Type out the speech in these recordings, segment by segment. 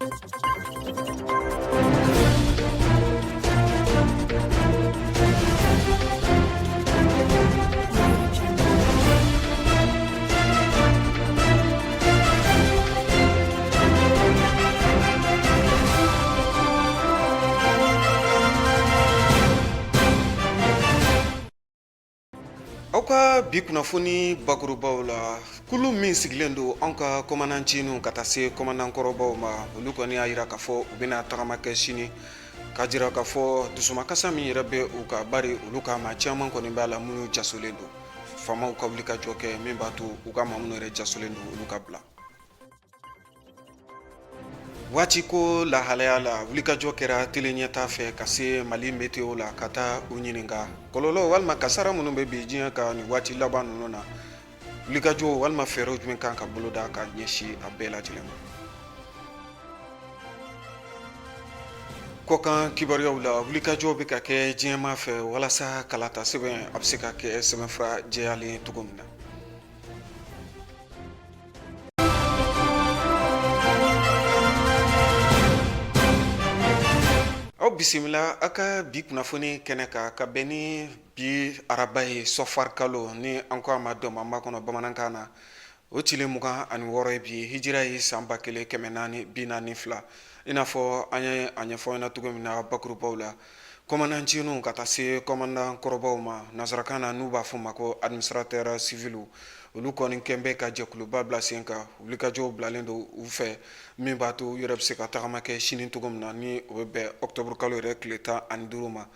Aw ka bi kunnafoni bakurubaw la kulu min sigilen don an ka komandancininw ka taa se komandankɔrɔbaw ma olu kɔni y'a jira k'a fɔ u bɛna tagama kɛ sini k'a jira k'a fɔ dusumakasa min yɛrɛ bɛ u ka bari olu ka maa caman kɔni b'a la minnu jasolen don faamaw ka wuli ka jɔ kɛ min b'a to u ka maa minnu yɛrɛ jasolen don olu ka bila waati ko lahalaya la wulikajɔ kɛra telen ɲɛta fɛ ka se mali météo la ka taa u ɲininka kɔlɔlɔ walima kasara minnu bɛ bi diɲɛ ka nin waati laban ninnu na wulikajɔ walima fɛɛrɛw jumɛn kan ka boloda ka ɲɛsin a bɛɛ lajɛlen ma kɔkan kibaruyaw la wulikajɔ bɛ ka kɛ diɲɛma fɛ walasa kalata sɛbɛn a bɛ se ka kɛ sɛbɛnfura jɛyalen cogo min na aw bisimila a ka bi kunnafoni kɛnɛ ka bɛn ni bi araba ye sɔfari kalo ni an ko a ma dɔn ma kɔnɔ bamanankan na o tile 26 ye bi hijira ye san 1442 i n'a fɔ an ye a ɲɛfɔ ɲɛna cogo min na bakurubaw la komandancininw ka taa se komandankɔrɔbaw ma nansarakan na n'u b'a fɔ ma ko administrateur civil olu kɔni kɛn bɛ ka jɛkuluba bila sen kan wulikajɔw bilalen don u fɛ min b'a to u yɛrɛ bɛ se ka tagama kɛ sini cogo min na ni o bɛ bɛn octobre kalo yɛrɛ tile 15 ma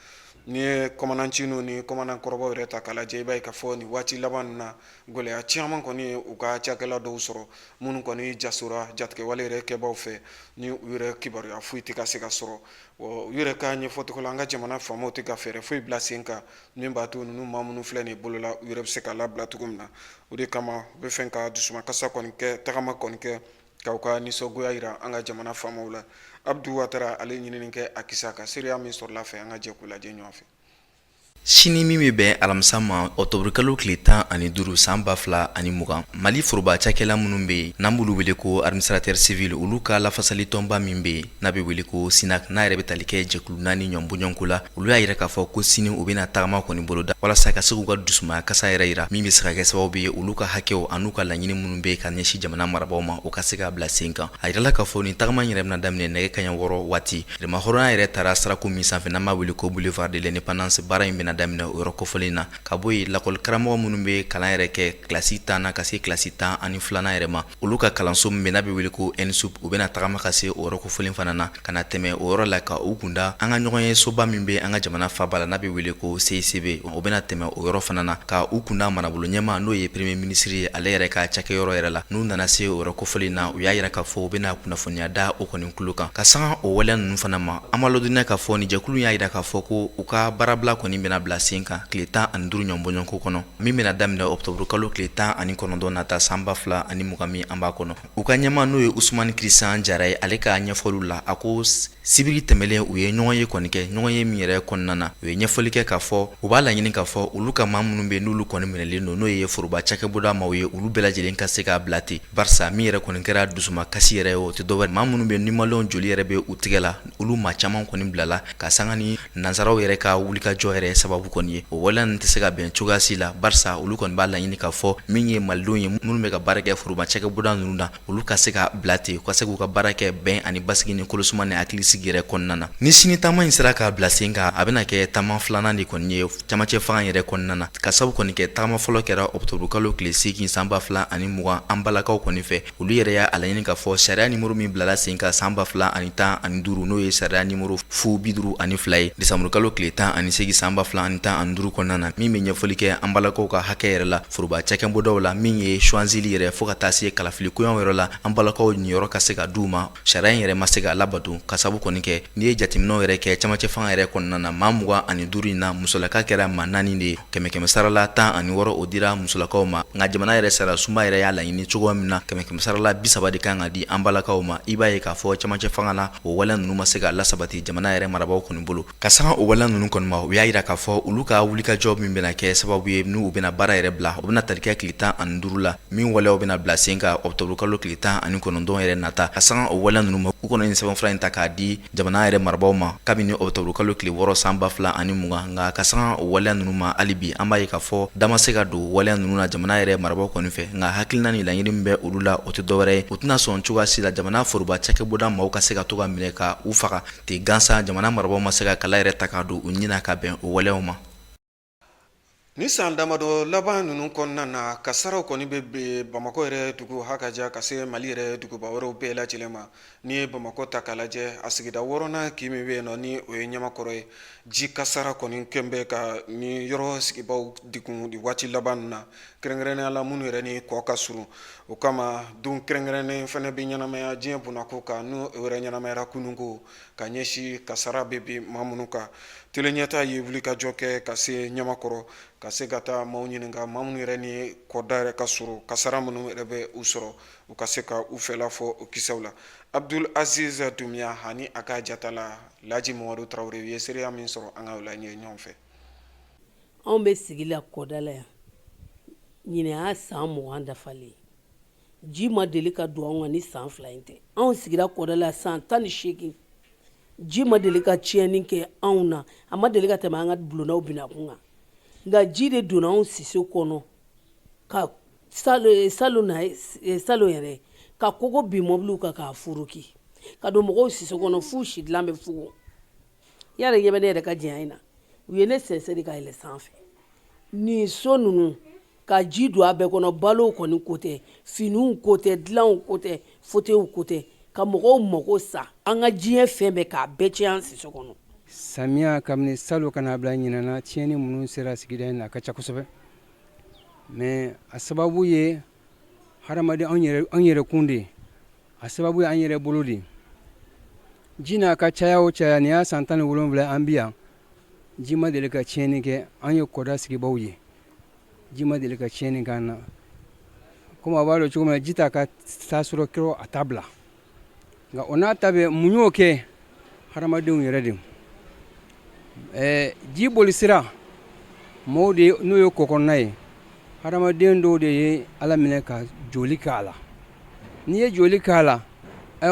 ni ye komandancininw ni komandankɔrɔbaw yɛrɛ ta k'a lajɛ i b'a ye k'a fɔ nin waati laban ninnu na gɛlɛya caman kɔni ye u ka cakɛla dɔw sɔrɔ minnu kɔni jasora jatigɛwale yɛrɛ kɛbaw fɛ ni u yɛrɛ kibaruya foyi tɛ ka se ka sɔrɔ u yɛrɛ ka ɲɛfɔcogo la an ka jamana faamaw tɛ ka fɛɛrɛ foyi bila sen kan min b'a to ninnu maa minnu filɛ nin bolola u yɛrɛ bɛ se ka labila cogo min na o de kama u bɛ fɛ ka dusumakasa kɔni kɛ tagama kɔni kɛ k'aw ka nisɔngoya jira an ka jamana faamaw la Abdu Watara ale ɲinini kɛ a kisa ka seereya min sɔrɔla fɛ an ka jɛ k'u lajɛ ɲɔgɔn fɛ sini min bɛ bɛn alamisa ma octobre kalo tile 15 san 2020 mali foroba cakɛla minnu bɛ yen n'an b'olu wele ko administrateur civil olu ka lafasali tɔnba min bɛ yen n'a bɛ wele ko SINAC n'a yɛrɛ bɛ tali kɛ jɛkulu 4 ɲɔnbɔɲɔnko la olu y'a jira k'a fɔ ko sini u bɛna tagama kɔni boloda walasa ka se k'u ka dusumaya kasa yɛrɛ jira min bɛ se ka kɛ sababu ye olu ka hakɛw an'u ka laɲini minnu bɛ ka ɲɛsin jamana marabaaw ma o ka se k'a bila sen kan a jirala k'a fɔ nin tagama yɛrɛ bɛna daminɛ nɛgɛ kaɲɛ 6 waati remahɔrɔnya yɛrɛ taara sarako min sanfɛ n'an b'a wele ko boulevard de l'indépendance baara in bɛna daminɛ o yɔrɔ kofɔlen na ka bɔ yen lakɔli karamɔgɔ minnu bɛ kalan yɛrɛ kɛ kilasi 10 na ka se kilasi 12 yɛrɛ ma olu ka kalanso min bɛ n'a bɛ wele ko NSUP u bɛna tagama ka se o yɔrɔ kofɔlen fana na ka na tɛmɛ o yɔrɔ la ka u kunda an ka ɲɔgɔn ye soba min bɛ an ka jamana faba la n'a bɛ wele ko CICB o bɛna tɛmɛ o yɔrɔ fana na ka u kunda marabolo ɲɛma n'o ye premier ministre ye ale yɛrɛ ka cakɛyɔrɔ yɛrɛ la n'u nana se o yɔrɔ kofɔlen na u y'a jira k'a fɔ u bɛna kunnafoniya da o kɔni kulo kan ka sanga o waleya ninnu fana ma an ma lɔdɔniya k'a fɔ nin jɛkulu y'a jira k'a fɔ ko u ka baarabila kɔni bɛna bila sen kan tile 15 ɲɔnbɔɲɔnko kɔnɔ min bɛna daminɛ octobre kalo tile 19 nata san 2020 min an b'a kɔnɔ u ka ɲɛma n'o ye Usumani Kristian Jara ye ale ka ɲɛfɔliw la a ko sibiri tɛmɛlen u ye ɲɔgɔn ye kɔni kɛ ɲɔgɔn ye min yɛrɛ kɔnɔna na u ye ɲɛfɔli kɛ k'a fɔ u b'a laɲini k'a fɔ olu ka maa minnu bɛ n'olu kɔni minɛlen don n'o ye foroba cakɛbɔda maaw ye olu bɛɛ lajɛlen ka se k'a bila ten barisa min yɛrɛ kɔni kɛra dusumakasi yɛrɛ ye o tɛ dɔwɛrɛ maa minnu bɛ nimalen joli yɛrɛ bɛ u tigɛ la olu maa caman kɔni bilala ka sanga ni nansaraw yɛrɛ ka wulikajɔ yɛrɛ sababu kɔni ye o waleya ninnu tɛ se ka bɛn cogoya si la barisa olu kɔni b'a laɲini k'a fɔ min ye malidenw ye minnu bɛ ka baara kɛ foroba cakɛbɔda ninnu na olu ka se ka bila ten u ka se k'u ka baara kɛ bɛn ani basigi ni kolosuma ni hakilisigi yɛrɛ kɔnɔna na ni sini taama in sera k'a bila sen kan a bɛna kɛ taama filanan de kɔni ye camacɛ fanga yɛrɛ kɔnɔna na ka sabu kɔni kɛ taama fɔlɔ kɛra octobre kalo tile 8 san 2020 an balakaw kɔni fɛ olu yɛrɛ y'a laɲini k'a fɔ sariya nimero min bilala sen kan san 2015 n'o ye sariya nimero 52 ye desanburu kalo tile 18 san 2015 kɔnɔna na min bɛ ɲɛfɔli kɛ an balakaw ka hakɛ yɛrɛ la foroba cakɛbɔdaw la min ye choisili yɛrɛ fo ka taa se kalafili koɲɔgɔn yɔrɔ la an balakaw niyɔrɔ ka se ka d'u ma sariya in yɛrɛ ma se ka labato ka sabu kɔni kɛ n'i ye jateminɛw yɛrɛ kɛ camacɛ fanga yɛrɛ kɔnɔna na maa 25 in na musolaka kɛra maa 4 de ye kɛmɛ sarala 16 o dira musolakaw ma nka jamana yɛrɛ sara sunba yɛrɛ y'a laɲini cogoya min na kɛmɛ sarala 30 de kan ka di an balakaw ma i b'a ye k'a fɔ camacɛ fanga la o waleya ninnu ma se ka lasabati jamana jamana yɛrɛ marabaw kɔni bolo ka saga o waleya ninnu kɔni ma u y'a yira k'a fɔ olu ka wulikajɔ min bɛna kɛ sababu ye n'u bɛna baara yɛrɛ bila u bɛna tali kɛ tile 15 la min waleyaw bɛna bila sen ka octobre kalo tile 19 yɛrɛ nata ka saga o waleya ninnu ma u kɔnɔ ni sɛbɛnfura in ta k'a di jamana yɛrɛ marabaw ma kabini octobre kalo tile 6 san 2020 nka ka saga o waleya ninnu ma hali bi an b'a ye k'a fɔ da ma se ka don waleya ninnu na jamana yɛrɛ marabaw kɔni fɛ nka hakilina ni laɲini min bɛ olu la o tɛ dɔwɛrɛ ye u tɛna sɔn cogoya si la jamana foroba cakɛbɔda maaw ka se ka to ka minɛ ka u faga ten gansan jamana marabaw ma se ka kala yɛrɛ ta k'a don u ɲina ka bɛn o waleyaw ma. Ni san damadɔ laban ninnu kɔnɔna na kasaraw kɔni bɛ Bamakɔ yɛrɛ dugu hakaja ka se Mali yɛrɛ duguba wɛrɛw bɛɛ lajɛlen ma. Ni ye Bamakɔ ta k'a lajɛ a sigida 6nan kin min bɛ yen nɔ ni o ye Ɲamakɔrɔ ye ji kasara kɔni kɛn bɛ ka ni yɔrɔ sigibaw degun waati laban ninnu na kɛrɛnkɛrɛnnenya la minnu yɛrɛ ni kɔ ka surun o kama don kɛrɛnkɛrɛnnen fana bɛ ɲɛnamaya diɲɛ bonnako kan n'o yɛrɛ ɲɛnamayara kununko ka ɲɛsin kasara bɛ bin maa minnu kan tele ɲɛta ye wulikajɔ kɛ ka se Ɲamakɔrɔ ka se ka taa maaw ɲininka maa minnu yɛrɛ ni kɔda yɛrɛ ka surun kasara minnu yɛrɛ bɛ u sɔrɔ u ka se ka u fɛla fɔ o kisɛw la. Abdul Aziz Dumiya ani a ka jata la Laji Mamadu Tarawele u ye seereya min sɔrɔ an ka o la ɲɛ ɲɔgɔn fɛ. Anw bɛ sigi la kɔda la yan ɲinɛ y'a san 20 dafalen ji ma deli ka don anw kan ni san 2 in tɛ anw sigira kɔda la san 18 ji ma deli ka tiɲɛni kɛ anw na a ma deli ka tɛmɛ an ka bulonnaw binakun kan nka ji de donna anw sise kɔnɔ ka salon yɛrɛ ka kogo bin mobiliw kan k'a furuki ka don mɔgɔw sise kɔnɔ f'u si dilan bɛ fugo yala ɲɛ bɛ ne yɛrɛ ka jɛnya in na u ye ne sɛnsɛn ka yɛlɛ sanfɛ nin so ninnu ka ji don a bɛɛ kɔnɔ balow kɔni ko tɛ finiw ko tɛ dilanw ko tɛ fotew ko tɛ ka mɔgɔw mago sa an ka diɲɛ fɛn bɛɛ k'a bɛɛ tiɲɛ an sise kɔnɔ. Samiya kabini salo kana bila ɲinana tiɲɛni minnu sera sigida in na a ka ca kosɛbɛ mais a sababu ye hadamaden an yɛrɛ kun de a sababu ye an yɛrɛ bolo de ji n'a ka caya o caya nin y'a san 17 an bi yan ji ma deli ka tiɲɛni kɛ an ye kɔda sigibaw ye ji ma deli ka tiɲɛni k'an na komi a b'a dɔn cogo min na ji t'a ka taa sɔrɔ kɛrɔ a t'a bila nka o n'a ta bɛ mun y'o kɛ hadamadenw yɛrɛ de ji boli sira mɔgɔw de n'o ye kɔkɔnɔna ye hadamaden dɔw de ye ala minɛ ka joli k'a la n'i ye joli k'a la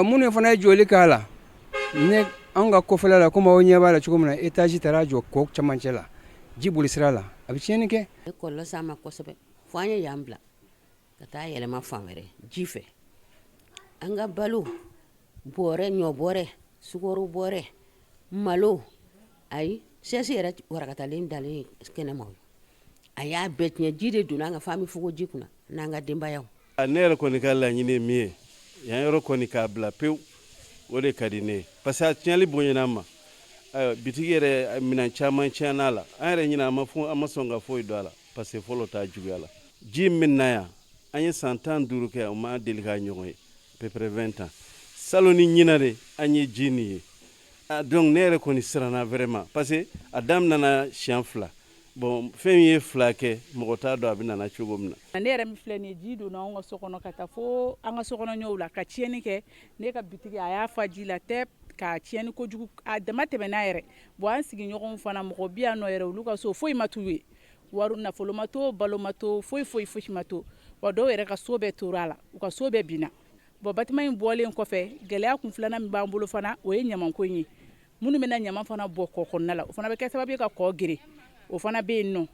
minnu fana ye joli k'a la ne an ka kɔfɛla la komi aw ɲɛ b'a la cogo min na etazi taara jɔ kɔ camancɛ la ji boli sira la a bɛ tiɲɛni kɛ. kɔlɔlɔ s'an ma kosɛbɛ fo an ye yan bila ka taa yɛlɛma fan wɛrɛ ji fɛ an ka balo bɔrɛ ɲɔ bɔrɛ sukaro bɔrɛ malo ayi sɛsi yɛrɛ warakatalen dalen kɛnɛma a y'a bɛɛ tiɲɛ ji de donna an ka fami fugo ji kunna n'an ka denbayaw. Ne yɛrɛ kɔni ka laɲini ye min ye yan yɔrɔ kɔni k'a bila pewu o de ka di ne ye parce que a tiɲɛli bonyana ma bitigi yɛrɛ minɛn caman tiɲɛna la an yɛrɛ ɲina an ma sɔn ka foyi don a la parce que fɔlɔ t'a juguya la ji min na yan an ye san 15 kɛ o ma deli k'a ɲɔgɔn ye peu près 20 ans salon ni ɲina de an ye ji nin ye donc ne yɛrɛ kɔni siranna vraiment parce que a daminɛna siɲɛ 2 bon fɛn ye 2 kɛ mɔgɔ t'a dɔn a bɛ nana cogo min na. Ne yɛrɛ min filɛ nin ye ji donna an ka so kɔnɔ ka taa fo an ka sokɔnɔɲɔw la ka tiɲɛni kɛ ne ka bitigi a y'a fa ji la tɛ ka tiɲɛni kojugu a dama tɛmɛna yɛrɛ bon an sigiɲɔgɔnw fana mɔgɔ bi yan nɔ yɛrɛ olu ka so foyi ma t'u ye wari nafolo ma to balo ma to foyi ma to wa dɔw yɛrɛ ka so bɛɛ tora a la u ka so bɛɛ binna bon bâtiment in bɔlen kɔfɛ gɛlɛya kun filanan min b'an bolo fana o ye ɲamanko in ye minnu bɛna ɲaman fana bɔ kɔ kɔnɔna la o fana bɛ kɛ sababu ye ka kɔ gere o fana bɛ yen nɔ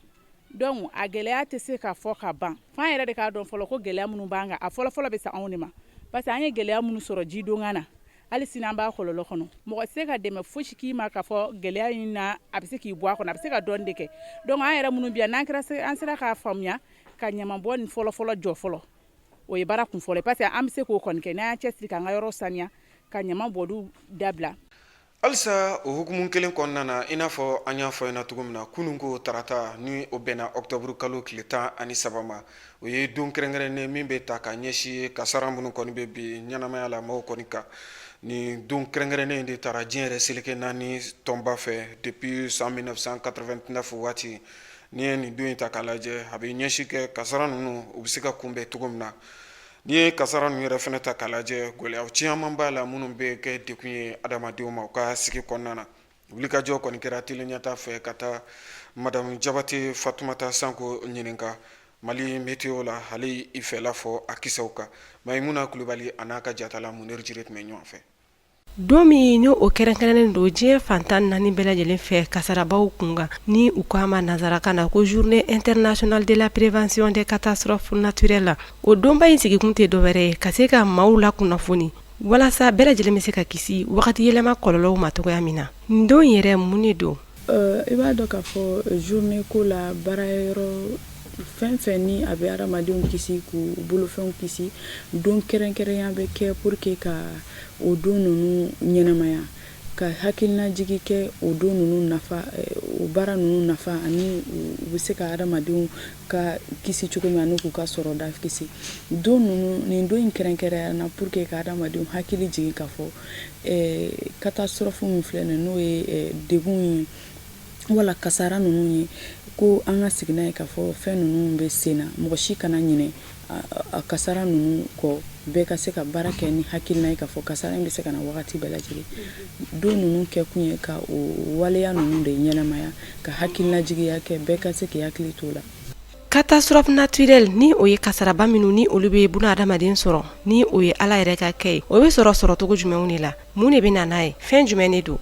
donc a gɛlɛya tɛ se ka fɔ ka ban f'an yɛrɛ de k'a dɔn fɔlɔ ko gɛlɛya minnu b'an kan a fɔlɔfɔlɔ bɛ se anw de ma parce que an ye gɛlɛya minnu sɔrɔ jidonkan na hali sini an b'a kɔlɔlɔ kɔnɔ mɔgɔ tɛ se ka dɛmɛ fosi k'i ma k'a fɔ gɛlɛya in na a bɛ se k'i bɔ a kɔnɔ a bɛ se ka dɔɔni de kɛ donc an yɛrɛ minnu bɛ yan n'an an sera k'a faamuya ka ɲaman bɔ nin fɔlɔfɔlɔ jɔ fɔlɔ o ye baara kun fɔlɔ ye parce que an bɛ se k'o kɔni kɛ n'an y'an cɛsiri k'an ka yɔrɔ saniya ka ɲaman bɔliw dabila. Halisa o hukumu kelen kɔnɔna na i n'a fɔ an y'a fɔ ɲɛna cogo min na kununko tarata ni o bɛnna octobre kalo tile 13 ma o ye don kɛrɛnkɛrɛnnen min bɛ ta ka ɲɛsin kasara minnu kɔni bɛ bi ɲɛnamaya la mɔgɔw kɔni kan ni don kɛrɛnkɛrɛnnen de taara diɲɛ yɛrɛ seleke naani tɔnba fɛ depuis san 1989 waati ni ye nin don in ta k'a lajɛ a bɛ ɲɛsin kɛ kasara ninnu u bɛ se ka kunbɛn cogo min na n'i ye kasara ninnu yɛrɛ fɛnɛ ta k'a lajɛ gɛlɛya caman b'a la minnu bɛ kɛ dekun ye adamadenw ma u ka sigi kɔnɔna na wulikajɔ kɔni kɛra teli ɲɛta fɛ ka taa madamu jabate fatumata sanko ɲininka mali météo la hali i fɛla fɔ a kisɛw kan mayimuna kulibali a n'a ka jatala muneri jire tun bɛ ɲɔgɔn fɛ don min ni o kɛrɛnkɛrɛnnen don diɲɛ fantan naani bɛɛ lajɛlen fɛ kasarabaw kunkan ni u k'a ma nazarakan na ko journée internationale de la prévention des catastrophes naturelles la o donba in sigikun tɛ dɔwɛrɛ ye ka se ka maaw la kunnafoni walasa bɛɛ lajɛlen bɛ se ka kisi wagati yɛlɛma kɔlɔlɔw ma cogoya min na nin don yɛrɛ mun de don I b'a dɔn k'a fɔ journée ko la baarayɔrɔ fɛn fɛn ni a bɛ adamadenw kisi k'u bolofɛnw kisi don kɛrɛnkɛrɛnya bɛ kɛ pour que ka o don ninnu ɲɛnamaya ka hakilina jigi kɛ o don ninnu nafa o baara ninnu nafa ani u bɛ se ka adamadenw ka kisi cogo min ani k'u ka sɔrɔda kisi don ninnu nin don in kɛrɛnkɛrɛnya na pour que ka adamadenw hakili jigin k'a fɔ catastrophe min filɛ nin n'o ye degun ye wala kasara ninnu ye ko an ka sigina ye k'a fɔ fɛn ninnu bɛ sen na mɔgɔ si kana ɲinɛ a kasara ninnu kɔ bɛɛ ka se ka baara kɛ ni hakilina ye k'a fɔ kasara in bɛ se ka na wagati bɛɛ lajɛlen don ninnu kɛ kun ye ka o waleya ninnu de ɲɛnamaya ka hakilina jigiya kɛ bɛɛ ka se k'i hakili to la catastrophe naturelle ni o ye kasaraba minnu ni olu bɛ buna adamaden sɔrɔ ni o ye ala yɛrɛ ka kɛ ye o bɛ sɔrɔ cogo jumɛnw de la mun de bɛ na n'a ye fɛn jumɛn de don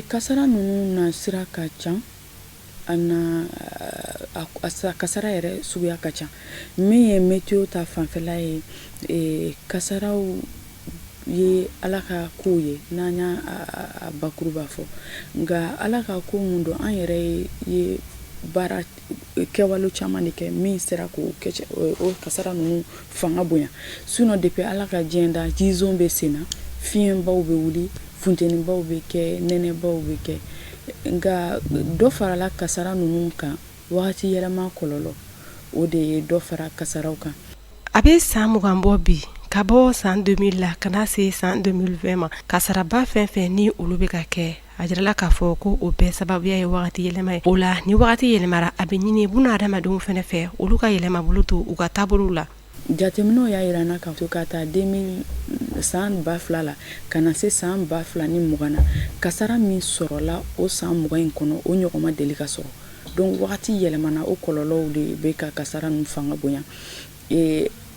kasara ninnu na sira ka ca kasara yɛrɛ suguya ka ca min ye météo ta fanfɛla ye kasaraw ye ala ka kow ye n'an y'a bakuruba fɔ nka ala ka ko mun don an yɛrɛ ye baara kɛwale caman de kɛ min sera k'o kɛ o kasara ninnu fanga bonya sinon depuis ala ka diɲɛ da jizon bɛ sen na fiɲɛbaw bɛ wuli funtenibaw bɛ kɛ nɛnɛbaw bɛ kɛ nka dɔ farala kasara ninnu kan wagati yɛlɛma kɔlɔlɔ o de ye dɔ fara kasaraw kan a bɛ san 20 bɔ bi ka bɔ san 2000 la ka na se san 2020 ma kasaraba fɛn fɛn ni olu bɛ ka kɛ a jirala k'a fɔ ko o bɛɛ sababuya ye wagati yɛlɛma ye o la ni wagati yɛlɛmara a bɛ ɲini buna adamadenw fɛnɛ fɛ olu ka yɛlɛma bolo to u ka taabolow la jateminɛw y'a yira na ka to ka taa san 2000 la ka na se san 2020 na kasara min sɔrɔla o san 20 in kɔnɔ o ɲɔgɔn ma deli ka sɔrɔ donc wagati yɛlɛmana o kɔlɔlɔw de bɛ ka kasara ninnu fanga bonya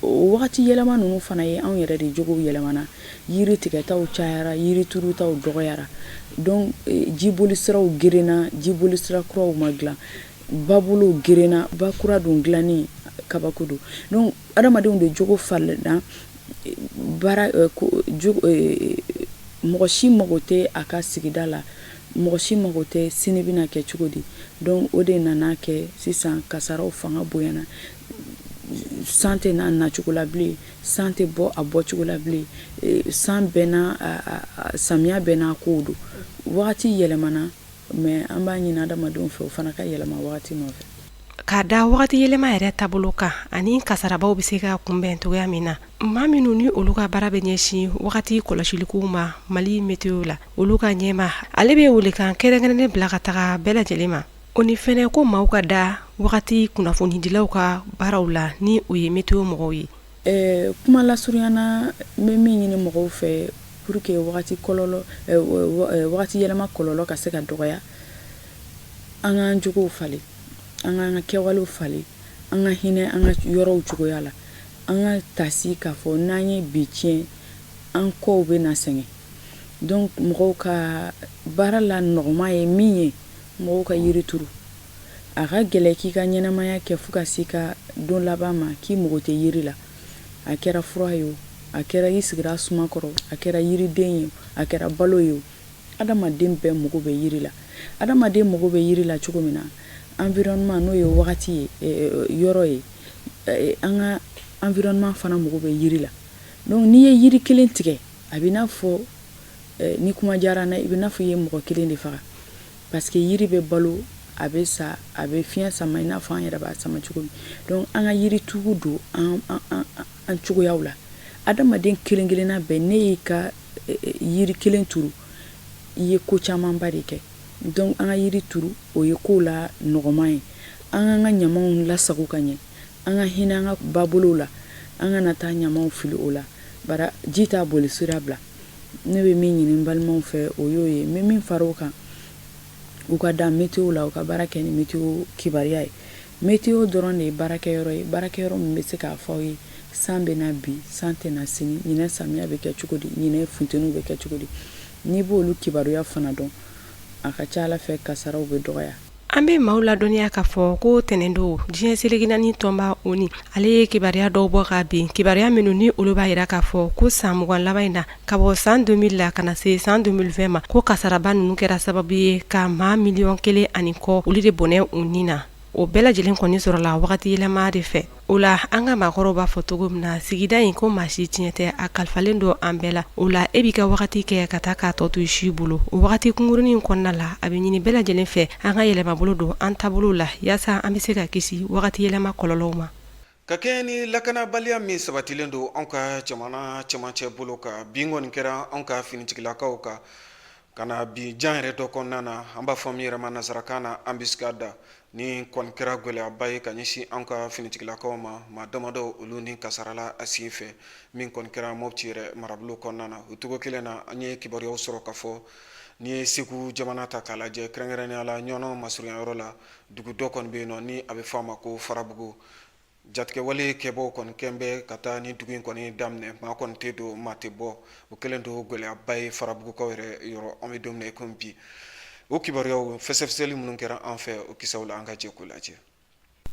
o wagati yɛlɛma ninnu fana ye anw yɛrɛ de jogow yɛlɛmana yiri tigɛtaw cayara yiri turutaw dɔgɔyara donc jiboli siraw gerenna jiboli sira kuraw ma dilan babolow gerenna ba kura dun dilanni kabako don donc adamadenw de jogo falenna baara mɔgɔ si mago tɛ a ka sigida la mɔgɔ si mago tɛ sini bɛna kɛ cogo di donc o de nana kɛ sisan kasaraw fanga bonyana san tɛ n'a nacogo la bilen san tɛ bɔ a bɔcogo la bilen san bɛɛ n'a samiya bɛɛ n'a kow don wagati yɛlɛmana mais an b'a ɲini adamadenw fɛ o fana ka yɛlɛma wagati nɔfɛ k'a da wagati yɛlɛma yɛrɛ taabolo kan ani kasarabaw bɛ se ka kunbɛn cogoya min na maa minnu ni olu ka baara bɛ ɲɛsin wagati kɔlɔsilikow ma mali météo la olu ka ɲɛma ale bɛ welekan kɛrɛnkɛrɛnnen bila ka taga bɛɛ lajɛlen ma o ni fɛnɛ ko maaw ka da wagati kunnafonidilaw ka baaraw la ni o ye météo mɔgɔw ye kuma lasurunyana n bɛ min ɲini mɔgɔw fɛ pour que wagati yɛlɛma kɔlɔlɔ ka se ka dɔgɔya an k'an jogow falen an k'an ka kɛwalew falen an ka hinɛ an ka yɔrɔw cogoya la an ka tasi k'a fɔ n'an ye bi tiɲɛ an kɔw bɛ na sɛgɛn donc mɔgɔw ka baara la nɔgɔma ye min ye mɔgɔw ka yiri turu a ka gɛlɛ k'i ka ɲɛnamaya kɛ fo ka se ka don laban ma k'i mago tɛ yiri la a kɛra fura ye o a kɛra i sigira suma kɔrɔ a kɛra yiriden ye a kɛra balo ye o adamaden bɛɛ mago bɛ yiri la adamaden mago bɛ yiri la cogo min na environnement n'o ye wagati ye yɔrɔ ye an ka environnement fana mago bɛ yiri la donc n'i ye yiri kelen tigɛ a bɛ n'a fɔ ni kuma diyara n na i bɛ n'a fɔ i ye mɔgɔ kelen de faga parce que yiri bɛ balo a bɛ sa a bɛ fiɲɛ sama i n'a fɔ an yɛrɛ b'a sama cogo min donc an ka yiri tugu don an cogoyaw la adamaden kelen kelenna bɛɛ ne y'i ka yiri kelen turu i ye ko camanba de kɛ donc an ka yiri turu o ye kow la nɔgɔman ye an ka ɲamaw lasago ka ɲɛ an ka hinɛ an ka babolow la an kana taa ɲamaw fili o la bara ji t'a boli sira bila ne bɛ min ɲini n balimaw fɛ o y'o ye n bɛ min fara o kan u ka da météo la u ka baara kɛ ni météo kibaruya ye météo dɔrɔn de ye baarakɛyɔrɔ ye baarakɛyɔrɔ min bɛ se k'a fɔ aw ye san bɛ na bi san tɛ na sini ɲinɛ samiya bɛ kɛ cogo di ɲinɛ funteniw bɛ kɛ cogo di n'i b'olu kibaruya fana dɔn a ka ca ala fɛ kasaraw bɛ dɔgɔya. An bɛ maaw ladɔnniya k'a fɔ ko tɛnɛn don diɲɛ seligi naani tɔnba ONU ale ye kibaruya dɔw bɔ ka bin kibaruya minnu ni olu b'a yira k'a fɔ ko san 20 laban in na ka bɔ san 2000 la ka na se san 2020 ma ko kasaraba ninnu kɛra sababu ye ka maa 1,000,000 ani kɔ olu de bɔnɛ u ni na o bɛɛ lajɛlen kɔni sɔrɔla wagati yɛlɛma de fɛ o la an ka maakɔrɔw b'a fɔ cogo min na sigida in ko maa si tiɲɛ tɛ a kalifalen don an bɛɛ la o la e b'i ka wagati kɛ ka taa k'a tɔ to si bolo o wagati kunkurunin kɔnɔna la a bɛ ɲini bɛɛ lajɛlen fɛ an ka yɛlɛma bolo don an taabolo la yaasa an bɛ se ka kisi wagati yɛlɛma kɔlɔlɔw ma. ka kɛ ni lakanabaliya min sabatilen don anw ka jamana cɛmancɛ bolo kan bin kɔni kɛra anw ka finitigilakaw kan ka na bi jan yɛrɛ dɔ kɔnɔna na an b'a fɔ min yɛrɛ ma nasarakan na embuscade ni kɔni kɛra gɛlɛyaba ye ka ɲɛsin anw ka finitigilakaw ma maa damadɔ olu ni kasarala a sen fɛ min kɔni kɛra mɔpti yɛrɛ marabolo kɔnɔna na o cogo kelen na an ye kibaruyaw sɔrɔ ka fɔ ni ye segu jamana ta k'a lajɛ kɛrɛnkɛrɛnnenya la ɲɔnɔ masurunyayɔrɔ la dugu dɔ kɔni bɛ yen nɔ ni a bɛ fɔ a ma ko farabugu jatigɛwale kɛbɔw kɔni kɛn bɛ ka taa ni dugu in kɔni daminɛ maa kɔni tɛ don maa tɛ bɔ o kɛlen don gɛlɛyaba ye farabugukaw yɛrɛ yɔrɔ an bɛ don min na i komi bi o kibaruyaw fɛsɛfɛsɛli minnu kɛra an fɛ o kisɛw la an ka jɛ k'o lajɛ.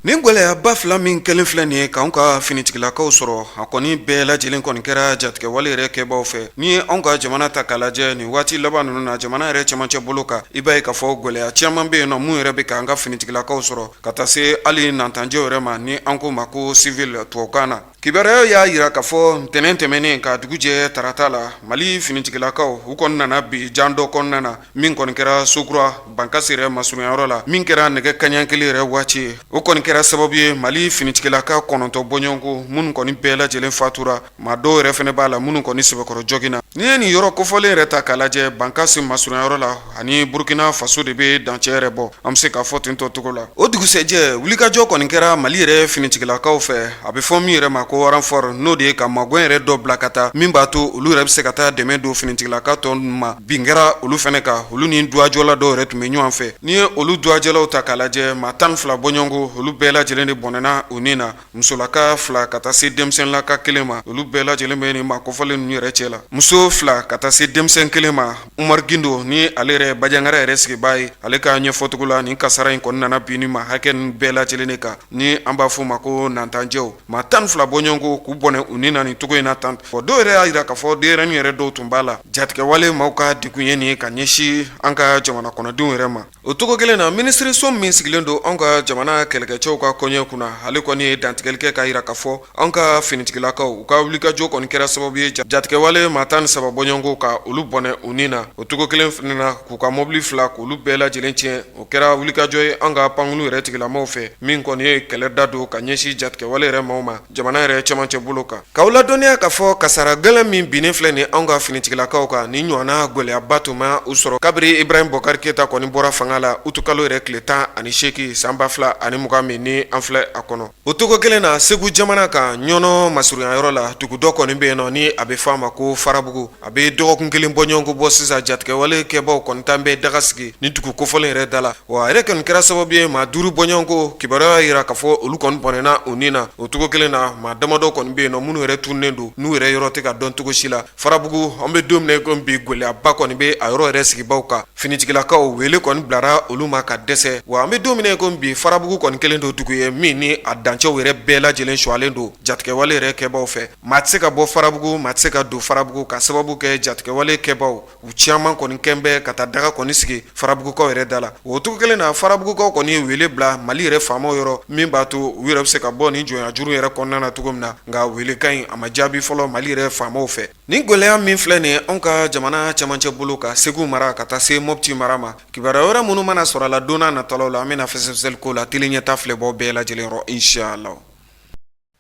nin gɛlɛyaba fila min kɛlen filɛ nin ye k'anw ka finitigilakaw sɔrɔ a kɔni bɛɛ lajɛlen kɔni kɛra jatigɛwale yɛrɛ kɛbaw fɛ ni ye anw ka jamana ta k'a lajɛ nin waati laban ninnu na jamana yɛrɛ cɛmancɛ bolo kan i b'a ye k'a fɔ gɛlɛya caman bɛ yen nɔ mun yɛrɛ bɛ k'an ka finitigilakaw sɔrɔ ka taa se hali nantanjɛw yɛrɛ ma ni an ko ma ko civil tubabukan na kibaruya y'a yira k'a fɔ ntɛnɛn tɛmɛnen ka dugu jɛ tarata la mali finitigilakaw u kɔni nana bi jan dɔ kɔnɔna na min kɔni kɛra sokura bankasi yɛrɛ masurunyayɔrɔ la min kɛra nɛgɛ kaɲɛ kelen yɛrɛ waati o kɔni kɛra sababu ye mali finitigilaka 9 bɔɲɔgɔnko minnu kɔni bɛɛ lajɛlen fatura maa dɔw yɛrɛ fɛnɛ b'a la minnu kɔni sɛbɛkɔrɔ jɔgina ni ye nin yɔrɔ kofɔlen yɛrɛ ta k'a lajɛ bankasi masurunyayɔrɔ la ani burkina faso de bɛ dancɛ yɛrɛ bɔ an bɛ se k'a fɔ tentɔ cogo la o dugusɛjɛ wulikajɔ kɔni kɛra mali yɛrɛ finitigilakaw fɛ a bɛ fɔ min yɛrɛ ma ko waranfɔr n'o de ye ka magɔn yɛrɛ dɔ bila ka taa min b'a to olu yɛrɛ bɛ se ka taa dɛmɛ don finitigilaka tɔ ma bin kɛra olu fɛnɛ kan olu ni duwajɔla dɔw yɛrɛ tun bɛ ɲɔgɔn fɛ ni ye olu duwajɛlaw ta k'a lajɛ maa 12 bɔɲɔgɔnko olu bɛɛ lajɛlen de bɔnɛna u ni na musolaka 2 ka taa se denmisɛnninlaka 1 ma olu bɛɛ lajɛlen bɛ nin maa kɔfɔlen ninnu yɛrɛ cɛ la muso 2 ka taa se denmisɛn 1 ma umar gindo ni ale yɛrɛ bajangara yɛrɛ sigibaa ye ale ka ɲɛfɔcogo la nin kasara in kɔni nana bin ni ma hakɛ ninnu bɛɛ lajɛlen de kan ni an b'a fɔ ma ko nantanjɛw maa 12 bɔɲɔgɔnko k'u bɔnɛ u ni na nin cogo in na tan fɔ dɔw yɛrɛ y'a yira k'a fɔ denyɛrɛnin yɛrɛ dɔw tun b'a la jatigɛwale maaw ka degun ye nin ye ka ɲɛsin an ka jamana kɔnɔdenw yɛrɛ ma o cogo kelen na minisiriso min sigilen don anw ka jamana kɛlɛkɛcɛw ka kɔɲɛ kunna ale kɔni ye dantigɛli kɛ k'a yira k'a fɔ anw ka finitigilakaw u ka wulikajɔ kɔni kɛra sababu ye jatigɛwale maa 13 bɔɲɔgɔnko ka olu bɔnɛ u ni na o cogo kelen fana na k'u ka mɔbili 2 k'olu bɛɛ lajɛlen tiɲɛ o kɛra wulikajɔ ye an ka pankulu yɛrɛ tigilamaw fɛ min kɔni ye kɛlɛ da don ka ɲɛsin jatigɛwale yɛrɛ maaw ma jamana yɛrɛ cɛmancɛ bolo kan k'aw ladɔnniya k'a fɔ kasara gɛlɛn min binnen filɛ nin anw ka finitigilakaw kan ni ɲɔgɔnna gɛlɛyaba tun ma u sɔrɔ kabiri ibrahim bɔkari keyita kɔni bɔra fanga la utukalo yɛrɛ tile 18 san 2020 min ni an filɛ a kɔnɔ o togo kelen na segu jamana kan ɲɔnɔ masurunyayɔrɔ la dugu dɔ kɔni bɛ yen nɔ ni a bɛ fɔ a ma ko farabugu a bɛ dɔgɔkun kelen bɔɲɔgɔnko bɔ sisan jatigɛwale kɛbaw kɔni tan bɛ daga sigi ni dugu kofɔlen yɛrɛ da la wa a yɛrɛ kɔni kɛra sababu ye maa 5 bɔɲɔgɔnko kibaruya yira k'a fɔ olu kɔni bɔnɛna u ni na o togo kelen na maa damadɔ kɔni bɛ yen nɔ minnu yɛrɛ tunnen don n'u yɛrɛ yɔrɔ tɛ ka dɔn cogo si la farabugu an bɛ don min na komi bi gɛlɛyaba kɔni bɛ a yɔrɔ yɛrɛ sigibaw kan finitigilakaw wele kɔni bilara olu ma ka dɛsɛ wa an bɛ don min na komi bi farabugu kɔni kelen don dugu ye min ni a dancɛw yɛrɛ bɛɛ lajɛlen suwalen don jatigɛwale yɛrɛ kɛbaw fɛ maa tɛ se ka bɔ farabugu maa tɛ se ka don farabugu ka sababu kɛ jatigɛwale kɛbaw u caman kɔni kɛn bɛ ka taa daga kɔni sigi farabugukaw yɛrɛ da la o cogo kelen na farabugukaw kɔni ye wele bila mali yɛrɛ faamaw yɔrɔ min b'a to u yɛrɛ bɛ se ka bɔ nin jɔnya juru yɛrɛ kɔnɔna na cogo min na nka welekan in a ma jaabi fɔlɔ mali yɛrɛ faamaw fɛ nin gɛlɛya min filɛ nin ye anw ka jamana cɛmancɛ bolo ka segu mara ka taa se mɔpti mara ma kibaruya wɛrɛ minnu mana sɔrɔ a la don n'a nataw la an bɛna fɛsɛfɛsɛli ko la teli ɲɛta filɛbɔ bɛɛ lajɛlen yɔrɔ inshallah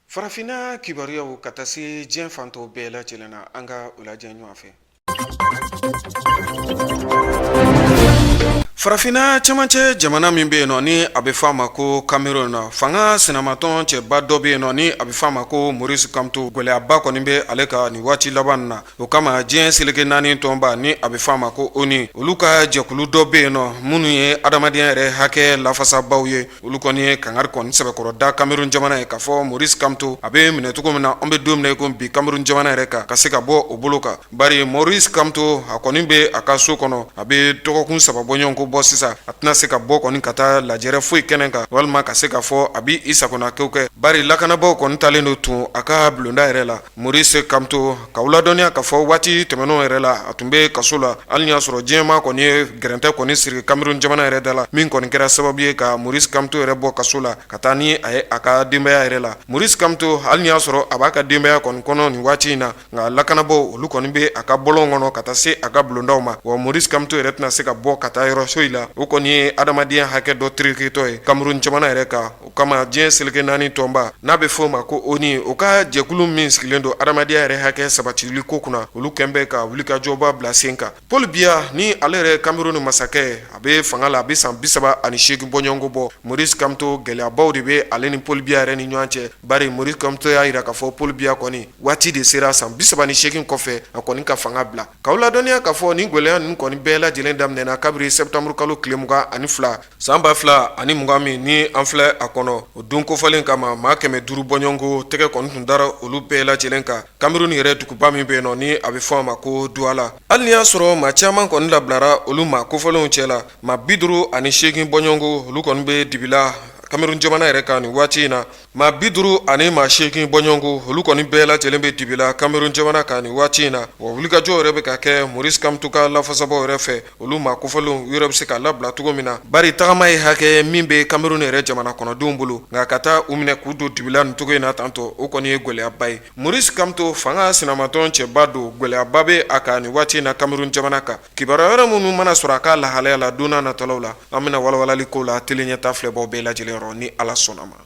farafinna kibaruyaw ka taa se diɲɛ fantɔw bɛɛ lajɛlen na an ka o lajɛ ɲɔgɔn fɛ Farafina cɛmancɛ jamana min bɛ yen nɔ ni a bɛ f'a ma ko Cameroun na fanga sinamatɔn cɛba dɔ bɛ yen nɔ ni a bɛ f'a ma ko Maurice Kamto gɛlɛyaba kɔni bɛ ale ka nin waati laban na o kama diɲɛ seleke naani tɔnba ni a bɛ f'a ma ko ONU olu ka jɛkulu dɔ bɛ yen nɔ minnu ye adamadenya yɛrɛ hakɛ lafasabaw ye olu kɔni ye kangari kɔni sɛbɛkɔrɔda Cameroun jamana ye k'a fɔ Maurice Kamto a bɛ minɛ cogo min na an bɛ don min na ko bi Cameroun jamana yɛrɛ kan ka se ka bɔ o bolo kan bari Maurice Kamto a kɔni bɛ a ka so kɔnɔ a bɛ dɔgɔkun 3 bɔ ɲɔgɔn ko bɔ sisan a tɛna se ka bɔ kɔni ka taa lajɛrɛ foyi kɛnɛ kan walima ka se ka fɔ a bi i sagona kɛw kɛ bari lakanabaw kɔni talen do tun a ka bulonda yɛrɛ la Maurice Kamto ka ladɔniya ka fɔ waati tɛmɛnɛw yɛrɛ la a tun bɛ kaso la hali y'a sɔrɔ diɲɛma kɔni ye gɛrɛntɛ kɔni siri Cameroun jamana yɛrɛ da la min kɔni kɛra sababu ye ka Maurice Kamto yɛrɛ bɔ kaso la ka taa ni a ye a ka denbaya yɛrɛ la Maurice Kamto hali y'a sɔrɔ a b'a ka denbaya kɔni kɔnɔ nin waati in na nka lakanabaw olu kɔni bɛ a ka bɔlɔn kɔnɔ ka taa se a ka bulondaw ma wa Maurice Kamto yɛrɛ tɛna se ka bɔ ka taa yɔrɔ soyi la o kɔni ye adamadenya hakɛ dɔ terikitɔ ye Cameroun jamana yɛrɛ kan o kama diɲɛ seleke naani tɔnba n'a bɛ fɔ o ma ko ONU o ka jɛkulu min sigilen don adamadenya yɛrɛ hakɛ sabatili ko kunna olu kɛn bɛ ka wulikajɔba bila sen kan Paul Biya ni ale yɛrɛ Cameroun masakɛ a bɛ fanga la a bɛ san 38 bɔɲɔgɔnko bɔ Maurice Kamto gɛlɛyabaw de bɛ ale ni Paul Biya yɛrɛ ni ɲɔgɔn cɛ bari Maurice Kamto y'a jira k'a fɔ Paul Biya kɔni waati de sera san 38 kɔfɛ a kɔni ka fanga bila k'aw ladɔniya k'a fɔ nin gɛlɛya ninnu kɔni bɛɛ lajɛlen daminɛna kabiri septembre kalo tile 22 san 2020 min ni an filɛ a kɔnɔ o don kofɔlen kama maa 500 bɔɲɔgɔnko tɛgɛ kɔni tun dara olu bɛɛ lajɛlen kan Cameroun yɛrɛ duguba min bɛ yen nɔ ni a bɛ fɔ a ma ko Douala hali ni y'a sɔrɔ maa caman kɔni labilara olu maa kofɔlenw cɛ la maa 58 bɔɲɔgɔnko olu kɔni bɛ dibila Cameroun jamana yɛrɛ kan nin waati in na maa 58 bɔɲɔgɔnko olu kɔni bɛɛ lajɛlen bɛ dibila Cameroun jamana kan nin waati in na wa wulikajɔ yɛrɛ bɛ ka kɛ Maurice Kamto ka lafasabaw yɛrɛ fɛ olu maa kofɔlenw yɛrɛ bɛ se ka labila cogo min na bari tagama ye hakɛ min bɛ Cameroun yɛrɛ jamana kɔnɔdenw bolo nka ka taa u minɛ k'u don dibila nin cogo in na tantɔ o kɔni ye gɛlɛyaba ye Maurice Kamto fanga sinamatɔn cɛba don gɛlɛyaba bɛ a kan nin waati in na Cameroun jamana kan kibaruya wɛrɛ minnu mana sɔrɔ a ka lahalaya la don n'a nataw la an bɛna walawalali ko la tele ɲɛta filɛbaw bɛɛ lajɛlen yɔrɔ ni Ala sɔnna ma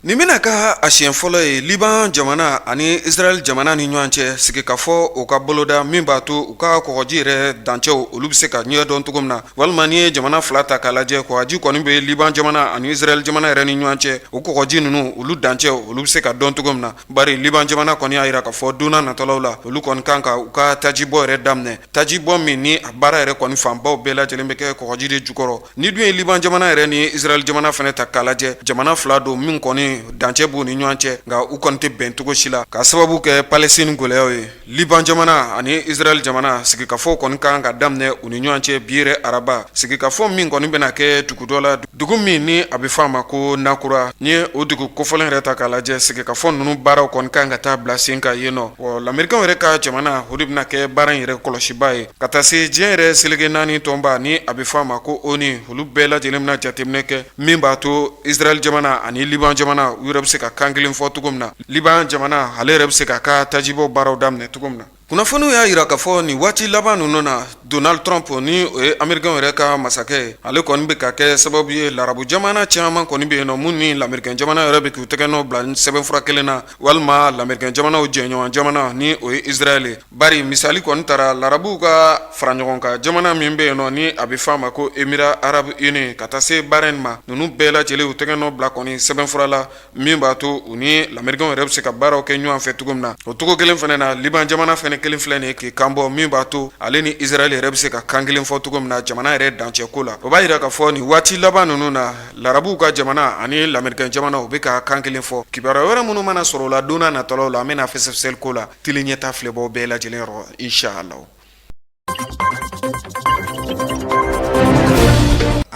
nin bɛna ka a siɲɛ fɔlɔ ye Liban jamana ani Israel jamana ni ɲɔgɔn cɛ sigi ka fɔ o ka boloda min b'a to u ka kɔgɔji yɛrɛ dancɛw olu bɛ se ka ɲɛ dɔn cogo min na walima ni ye jamana fila ta k'a lajɛ kɔgɔji kɔni bɛ Liban jamana ani Israel jamana yɛrɛ ni ɲɔgɔn cɛ o kɔgɔji ninnu olu dancɛw olu bɛ se ka dɔn cogo min na bari Liban jamana kɔni y'a jira k'a fɔ don n'a nataw la olu kɔni kan ka u ka tajibɔ yɛrɛ daminɛ tajibɔ min ni a baara yɛrɛ kɔni fanbaw bɛɛ lajɛlen bɛ kɛ kɔgɔji de jukɔrɔ ni dun ye Liban jamana yɛrɛ ni Israel jamana fana ta k'a lajɛ jamana fila don min kɔni dancɛ b'u ni ɲɔgɔn cɛ nka u kɔni tɛ bɛn cogo si la ka sababu kɛ Palestine gɛlɛyaw ye Liban jamana ani Israel jamana sigikafɔ kɔni kan ka daminɛ u ni ɲɔgɔn cɛ bi yɛrɛ araba sigikafɔ min kɔni bɛna kɛ dugu dɔ la dugu min ni a bɛ fɔ a ma ko Nakura ni ye o dugu kofɔlen yɛrɛ ta k'a lajɛ sigikafɔ ninnu baaraw kɔni kan ka taa bila sen kan yen nɔ wa lamɛrikɛnw yɛrɛ ka jamana o de bɛna kɛ baara in yɛrɛ kɔlɔsiba ye ka taa se diɲɛ yɛrɛ seleke naani tɔnba ni a bɛ fɔ a ma ko ONU olu bɛɛ lajɛlen bɛna jateminɛ kɛ min b'a to Israel jamana ani Liban jamana u yɛrɛ bɛ se ka kan kelen fɔ cogo min na Liban jamana ale yɛrɛ bɛ se ka ka tajibɔ baaraw daminɛ cogo min na kunnafoniw y'a jira k'a fɔ nin waati laban ninnu na Donald Trump ni o ye Amerikɛnw yɛrɛ ka masakɛ ye ale kɔni bɛ ka kɛ sababu ye larabu jamana caman kɔni bɛ yen nɔ mun ni lamɛrikɛn jamana yɛrɛ bɛ k'u tɛgɛ nɔ bila sɛbɛnfura kelen na walima lamɛrikɛn jamanaw jɛɲɔgɔn jamana ni o ye Israel ye bari misali kɔni taara larabuw ka fara ɲɔgɔn kan jamana min bɛ yen nɔ ni a bɛ fɔ a ma ko Émirats Arabes Unis ka taa se Bahrain ma ninnu bɛɛ lajɛlen u tɛgɛ nɔ bila kɔni sɛbɛnfura la min b'a to u ni lamɛrikɛnw yɛrɛ bɛ se ka baaraw kɛ ɲɔgɔn fɛ cogo min na o cogo kelen fana na Liban jamana fana kelen filɛ nin ye k'i kanbɔ min b'a to ale ni Israel yɛrɛ bɛ se ka kan kelen fɔ cogo min na jamana yɛrɛ dancɛ ko la o b'a jira k'a fɔ nin waati laban ninnu na larabuw ka jamana ani lamɛrikɛn jamana u bɛ ka kan kelen fɔ kibaruya wɛrɛ minnu mana sɔrɔ o la don n'a nataw la an bɛna fɛsɛfɛsɛli ko la tele ɲɛta filɛbaw bɛɛ lajɛlen yɔrɔ inshallah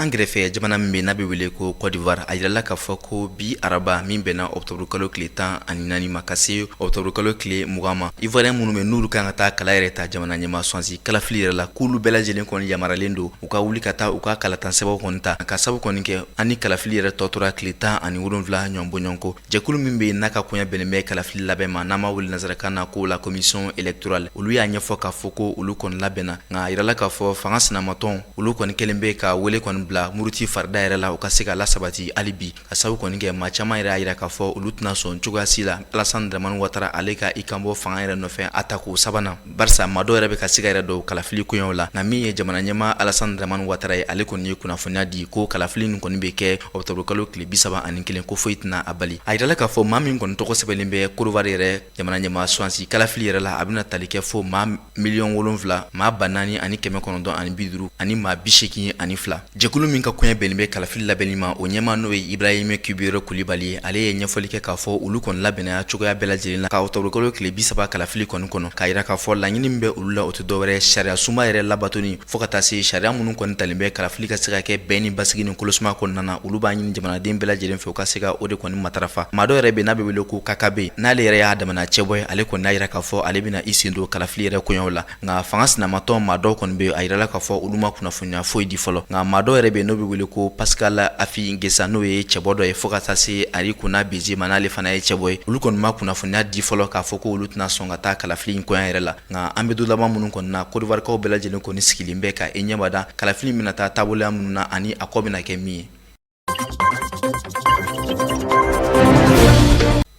an kɛrɛfɛ jamana min bɛ n'a bɛ wele ko Côte d'Ivoire a yirala k'a fɔ ko bi araba min bɛnna octobre kalo tile 14 ma ka se octobre kalo tile 20 ma Ivoirien minnu bɛ n'olu kan ka taa kala yɛrɛ ta jamana ɲɛmaa sɔnsi kalafili yɛrɛ la k'olu bɛɛ lajɛlen kɔni yamaralen don u ka wuli ka taa u ka kalatan sɛbɛnw kɔni ta ka sabu kɔni kɛ ani kalafili yɛrɛ tɔ tora tile 17 ɲɔgɔn bɔ ɲɔgɔn kɔ jɛkulu min bɛ n'a ka koɲa bɛnnen bɛ kalafili labɛn ma n'an ma wele nanzarakan na ko la commission électorale olu y'a ɲɛfɔ k'a fɔ ko olu kɔni labɛnna nka a yirala k'a fɔ fanga sinamatɔn olu kɔni kɛlen bɛ ka wele kɔni bila muruti farida yɛrɛ la u ka se ka lasabati hali bi ka sabu kɔni kɛ maa caman yɛrɛ y'a yira k'a fɔ olu tɛna sɔn cogoya si la Alassane Dramane Ouattara ale ka i kan bɔ fanga yɛrɛ nɔfɛ atako sabanan barisa maa dɔw yɛrɛ bɛ ka se ka yɛrɛ dɔw kalafili koɲɛw la na min ye jamana ɲɛma Alassane Dramane Ouattara ye ale kɔni ye kunnafoniya di ko kalafili nin kɔni bɛ kɛ octobre kalo tile 31 ko foyi tɛna a bali a yirala k'a fɔ maa min kɔni tɔgɔ sɛbɛnlen bɛ Côte d'Ivoire yɛrɛ jamana ɲɛma Swansi kalafili yɛrɛ la a bɛna tali kɛ fo maa 7,000,000 maa 4,950 ani maa 82 jɛkulu min ka kɔɲɛ bɛnnen bɛ kalafili labɛnni ma o ɲɛma n'o ye Ibrahima Kubero Kulibali ale ye ɲɛfɔli kɛ k'a fɔ olu kɔni labɛnna cogoya bɛɛ lajɛlen la ka octobre kalo tile 30 kalafili kɔni kɔnɔ k'a yira k'a fɔ laɲini min bɛ olu la o tɛ dɔwɛrɛ sariya sunba yɛrɛ labatoni fo ka taa se sariya minnu kɔni talen bɛ kalafili ka se ka kɛ bɛn ni basigi ni kolosuma kɔnɔna na olu b'a ɲini jamanaden bɛɛ lajɛlen fɛ u ka se ka o de kɔni matarafa maa dɔ yɛrɛ bɛ n'a bɛ wele ko Kakabe n'ale yɛrɛ y'a damana cɛbɔ ye ale kɔni n'a yira k'a fɔ ale bɛna i sen don kalafili yɛrɛ koɲɛw la nka fanga sinamatɔ maa dɔw kɔni bɛ a yirala k'a fɔ olu ma kunnafoniya foyi di fɔlɔ nka maa dɔw yɛrɛ bɛ n'o bɛ wele ko Pascal Afi Ngesa n'o ye cɛbɔ dɔ ye fo ka taa se Ari Kuna Beze ma n'ale fana ye cɛbɔ ye olu kɔni ma kunnafoniya di fɔlɔ k'a fɔ ko olu tɛna sɔn ka taa kalafili in koɲɛ yɛrɛ la nka an bɛ don laban minnu kɔni na Côte d'Ivoirekaw bɛɛ lajɛlen kɔni sigilen bɛ ka i ɲɛbada kalafili bɛna taa taaboloya minnu na ani a kɔ bɛna kɛ min ye.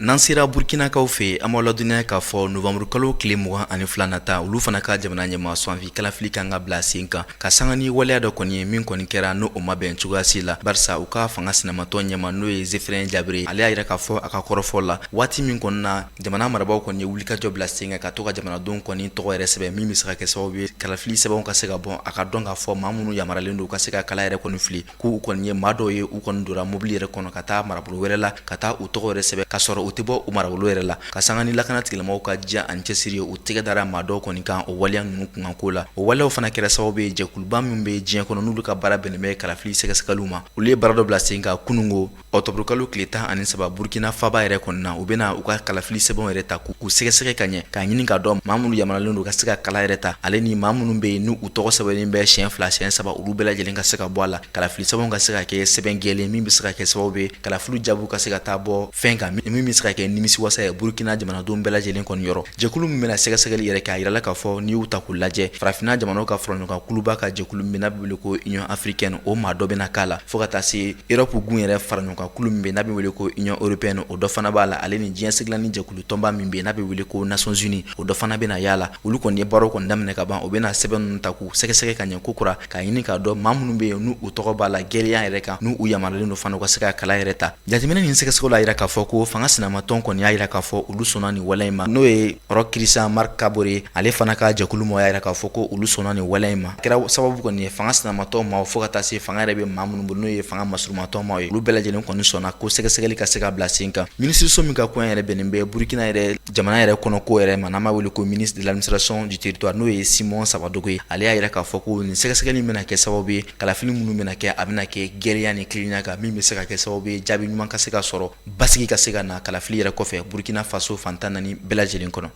N'an sera Burkinakaw fɛ an b'aw ladɔnniya k'a fɔ novembre kalo tile 22 nata olu fana ka jamana ɲɛma Swanvi kalafili kan ka bila sen kan ka sanga ni waleya dɔ kɔni ye min kɔni kɛra n'o ma bɛn cogoya si la barisa u ka fanga sinamatɔ ɲɛma n'o ye Zefrɛn Jabire ale y'a yira k'a fɔ a ka kɔrɔfɔ la waati min kɔni na jamana marabaaw kɔni ye wulikajɔ bila sen kan ka to ka jamanadenw kɔni tɔgɔ yɛrɛ sɛbɛn min bɛ se ka kɛ sababu ye kalafili sɛbɛnw ka se ka bɔn a ka dɔn k'a fɔ maa minnu yamaralen don u ka se ka kala yɛrɛ kɔni fili k'u kɔni ye maa dɔw ye u kɔni donna mobili yɛrɛ kɔnɔ ka taa marabolo wɛrɛ la ka taa u tɔgɔ yɛrɛ sɛbɛn ka sɔrɔ u tɛ bɔ u marabolo yɛrɛ la ka sanga ni lakana tigilamɔgɔw ka diya ani cɛsiri u tɛgɛ dara maa dɔw kɔni kan o waleya ninnu kunkanko la o waleyaw fana kɛra sababu ye jɛkuluba min bɛ diɲɛ kɔnɔ n'olu ka baara bɛnnen bɛ kalafili sɛgɛsɛgɛliw ma olu ye baara dɔ bila sen kan kunungo octobre kalo tile 13 Burkina Faba yɛrɛ kɔni na u bɛna u ka kalafili sɛbɛnw yɛrɛ ta k'u sɛgɛsɛgɛ ka ɲɛ k'a ɲini k'a dɔn maa minnu yamaralen don ka se ka kala yɛrɛ ta ale ni maa minnu bɛ yen n'u tɔgɔ sɛbɛnlen bɛ siɲɛ 2 siɲɛ 3 olu bɛɛ lajɛlen ka se ka bɔ a la kalafili sɛbɛnw ka se ka kɛ sɛbɛn gɛlɛn min bɛ se ka kɛ sababu ye kalafili jaabiw ka se ka taa bɔ fɛn kan min bɛ se ka kɛ nimisiwasa ye Burkina jamanadenw bɛɛ lajɛlen kɔni yɔrɔ jɛkulu min bɛna sɛgɛsɛgɛli yɛrɛ kɛ a yirala k'a fɔ n'i y'u ta k'u lajɛ farafinna jamanaw ka faraɲɔgɔnkan kuluba ka jɛkulu min n'a bɛ wele ko Union Africaine o maa dɔ bɛna k'a la fo ka taa se Europe gun yɛrɛ faraɲɔgɔnkan kulu min bɛ n'a bɛ wele ko Union Européenne o dɔ fana b'a la ale ni diɲɛ sigilanni jɛkulu tɔnba min bɛ n'a bɛ wele ko Nations Unies o dɔ fana bɛna y'a la olu kɔni ye baaraw kɔni daminɛ ka ban o bɛna sɛbɛn ninnu ta k'u sɛgɛsɛgɛ ka ɲɛ kokura k'a ɲini k'a dɔn maa minnu bɛ yen n'u tɔgɔ b'a la gɛlɛya yɛrɛ kan n'u yamaralen don fana u ka se ka kala yɛrɛ ta jateminɛ nin sɛgɛsɛgɛw la yira k'a fɔ ko fanga sinamatɔn kɔni y'a yira k'a fɔ olu sɔnna nin waleya in ma n'o ye Roch Christian Marc Kabore ale fana ka jɛkulu mɔgɔya yira k'a fɔ ko olu sɔnna nin waleya in ma kɛra sababu kɔni ye fanga sinamatɔw ma fo ka taa se fanga yɛrɛ bɛ maa minnu bolo n'o ye fanga masurumatɔ ma ye olu bɛɛ lajɛlen kɔni sɔnna ko sɛgɛsɛgɛli ka se ka bila sen kan minisiriso min ka kɔɲɛ yɛrɛ bɛnnen bɛ Burkina yɛrɛ jamana yɛrɛ kɔnɔ ko yɛrɛ ma n'an b'a wele ko ministre de l'administration du territoire n'o ye Simon Sabadogo ye ale y'a yira k'a fɔ ko nin sɛgɛsɛgɛli bɛna kɛ sababu ye kalafili minnu bɛna kɛ a bɛna kɛ gɛlɛya ni kilenya kan min bɛ se ka kɛ sababu ye jaabi ɲuman ka se ka sɔrɔ basigi ka se ka na kalafili yɛrɛ kɔfɛ Burkina Faso fantan naani bɛɛ lajɛlen kɔnɔ.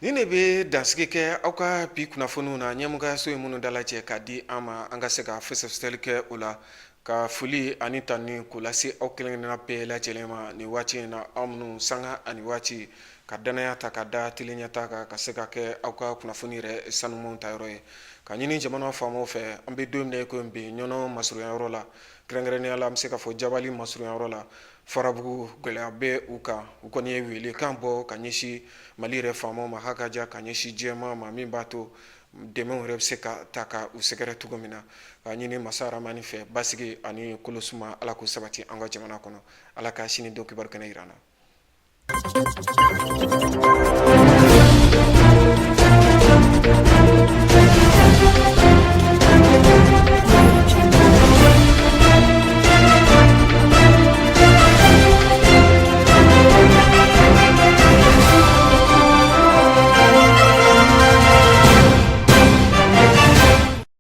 Ni ne bɛ dansigi kɛ aw ka bi kunnafoniw na ɲɛmɔgɔyaso ye minnu dalajɛ k'a di an ma an ka se ka fɛsɛfɛsɛli kɛ o la ka foli ani tani k'o lase aw kelen-kelenna bɛɛ lajɛlen ma nin waati in na aw minnu sanga ani waati ka danaya ta ka da tilenniyata kan ka se ka kɛ aw ka kunnafoni yɛrɛ sanumanw ta yɔrɔ ye ka ɲini jamana faamaw fɛ an bɛ don min ko bi ɲɔnɔ masurunyayɔrɔ la kɛrɛnkɛrɛnnenya la an bɛ se ka fɔ jabali masurunyayɔrɔ la farabugu gɛlɛya bɛ u kan u kɔni ye wele kan bɔ ka ɲɛsin Mali yɛrɛ faamaw ma hakaja ka ɲɛsin jɛma ma min b'a to dɛmɛw yɛrɛ bɛ se ka ta ka u sɛgɛrɛ cogo min na ka ɲini masa Rahamani fɛ basigi ani kolosuma Ala k'o sabati an ka jamana kɔnɔ Ala ka sini don kibaru kɛnɛ yir'an na.